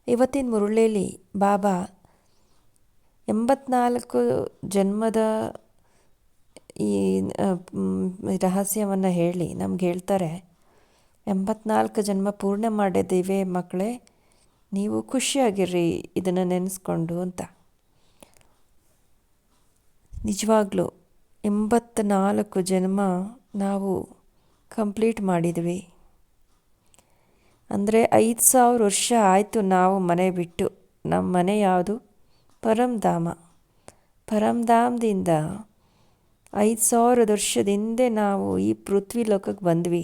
ಇವತ್ತಿನ ಮುರುಳೇಲಿ ಬಾಬಾ 84 ಜನ್ಮದ ಈ ರಹಸ್ಯವನ್ನು ಹೇಳಿ ನಮ್ಗೆ ಹೇಳ್ತಾರೆ, 84 ಜನ್ಮ ಪೂರ್ಣ ಮಾಡಿದ್ದೀವಿ ಮಕ್ಕಳೇ, ನೀವು ಖುಷಿಯಾಗಿರ್ರಿ ಇದನ್ನು ನೆನೆಸ್ಕೊಂಡು ಅಂತ. ನಿಜವಾಗ್ಲೂ 84 ಜನ್ಮ ನಾವು ಕಂಪ್ಲೀಟ್ ಮಾಡಿದ್ವಿ. ಅಂದರೆ 5000 ವರ್ಷ ಆಯಿತು ನಾವು ಮನೆ ಬಿಟ್ಟು. ನಮ್ಮ ಮನೆ ಯಾವುದು? ಪರಂಧಾಮ. ಪರಂಧಾಮದಿಂದ 5000 ವರ್ಷದ ಹಿಂದೆ ನಾವು ಈ ಪೃಥ್ವಿ ಲೋಕಕ್ಕೆ ಬಂದ್ವಿ.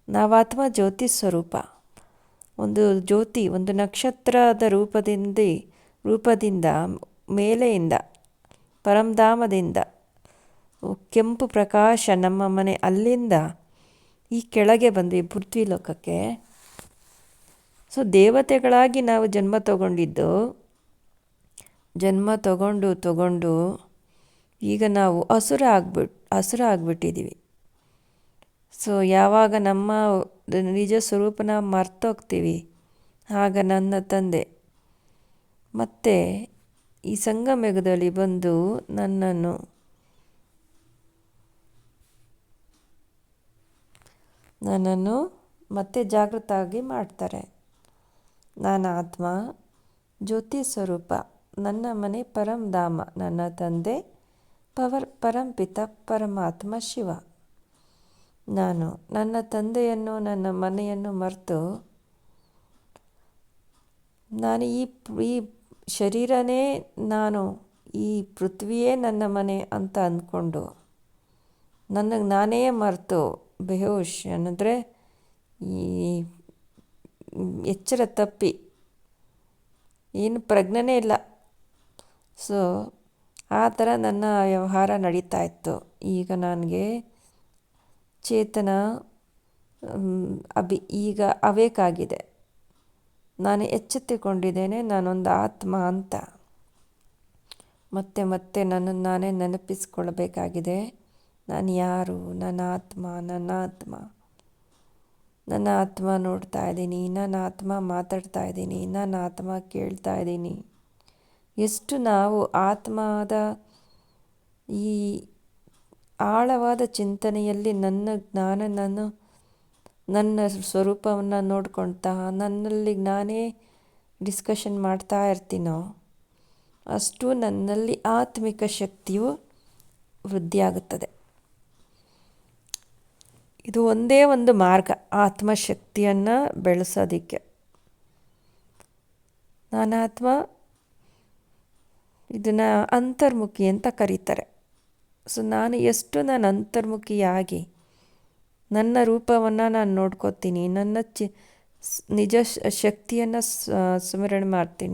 ನಾವು ಆತ್ಮ ಜ್ಯೋತಿ ಸ್ವರೂಪ, ಒಂದು ಜ್ಯೋತಿ, ಒಂದು ನಕ್ಷತ್ರದ ರೂಪದಿಂದ ಮೇಲೆಯಿಂದ ಪರಂಧಾಮದಿಂದ ಕೆಂಪು ಪ್ರಕಾಶ ನಮ್ಮ ಮನೆ, ಅಲ್ಲಿಂದ ಈ ಕೆಳಗೆ ಬಂದ್ವಿ ಪೃಥ್ವಿ ಲೋಕಕ್ಕೆ. ಸೊ ದೇವತೆಗಳಾಗಿ ನಾವು ಜನ್ಮ ತಗೊಂಡು ಈಗ ನಾವು ಹಸುರ ಆಗ್ಬಿಟ್ಟಿದ್ದೀವಿ. ಸೊ ಯಾವಾಗ ನಮ್ಮ ನಿಜ ಸ್ವರೂಪನ ಮರ್ತೋಗ್ತೀವಿ, ಆಗ ನನ್ನ ತಂದೆ ಮತ್ತೆ ಈ ಸಂಗಮಯುಗದಲ್ಲಿ ಬಂದು ನನ್ನನ್ನು ಮತ್ತೆ ಜಾಗೃತ ಆಗಿ ಮಾಡ್ತಾರೆ. ನಾನು ಆತ್ಮ ಜ್ಯೋತಿ ಸ್ವರೂಪ, ನನ್ನ ಮನೆ ಪರಂಧಾಮ, ನನ್ನ ತಂದೆ ಪರಂಪಿತ ಪರಮಾತ್ಮ ಶಿವ. ನಾನು ನನ್ನ ತಂದೆಯನ್ನು, ನನ್ನ ಮನೆಯನ್ನು ಮರೆತು ನಾನು ಈ ಶರೀರನೇ ನಾನು, ಈ ಪೃಥ್ವಿಯೇ ನನ್ನ ಮನೆ ಅಂತ ಅಂದ್ಕೊಂಡು ನನಗೆ ನಾನೇ ಮರೆತು ಬೇಹೋಶ್ ಅಂದರೆ ಈ ಎಚ್ಚರ ತಪ್ಪಿ ಏನು ಪ್ರಜ್ಞೆನೇ ಇಲ್ಲ. ಸೊ ಆ ಥರ ನನ್ನ ವ್ಯವಹಾರ ನಡೀತಾ ಇತ್ತು. ಈಗ ನನಗೆ ಚೇತನ ಈಗ ಅವೇಕಾಗಿದೆ. ನಾನು ಎಚ್ಚೆತ್ತುಕೊಂಡಿದ್ದೇನೆ, ನಾನೊಂದು ಆತ್ಮ ಅಂತ. ಮತ್ತೆ ನನ್ನನ್ನು ನಾನೇ ನೆನಪಿಸ್ಕೊಳ್ಬೇಕಾಗಿದೆ. ನಾನು ಯಾರು? ನನ್ನ ಆತ್ಮ ನೋಡ್ತಾ ಇದ್ದೀನಿ, ನನ್ನ ಆತ್ಮ ಮಾತಾಡ್ತಾ ಇದ್ದೀನಿ, ನನ್ನ ಆತ್ಮ ಕೇಳ್ತಾ ಇದ್ದೀನಿ. ಎಷ್ಟು ನಾವು ಆತ್ಮದ ಈ ಆಳವಾದ ಚಿಂತನೆಯಲ್ಲಿ ನನ್ನ ಸ್ವರೂಪವನ್ನು ನೋಡ್ಕೊಳ್ತಾ ನನ್ನಲ್ಲಿ ನಾನೇ ಡಿಸ್ಕಷನ್ ಮಾಡ್ತಾ ಇರ್ತೀನೋ, ಅಷ್ಟು ನನ್ನಲ್ಲಿ ಆತ್ಮಿಕ ಶಕ್ತಿಯು ವೃದ್ಧಿಯಾಗುತ್ತದೆ. ಇದು ಒಂದೇ ಒಂದು ಮಾರ್ಗ ಆತ್ಮಶಕ್ತಿಯನ್ನು ಬೆಳೆಸೋದಕ್ಕೆ. ನಾನಾತ್ಮ, ಇದನ್ನು ಅಂತರ್ಮುಖಿ ಅಂತ ಕರೀತಾರೆ. ಸೊ ನಾನು ಅಂತರ್ಮುಖಿಯಾಗಿ ನನ್ನ ರೂಪವನ್ನು ನಾನು ನೋಡ್ಕೋತೀನಿ, ನನ್ನ ನಿಜ ಶಕ್ತಿಯನ್ನು ಸ್ಮರಣೆ ಮಾಡ್ತೀನಿ.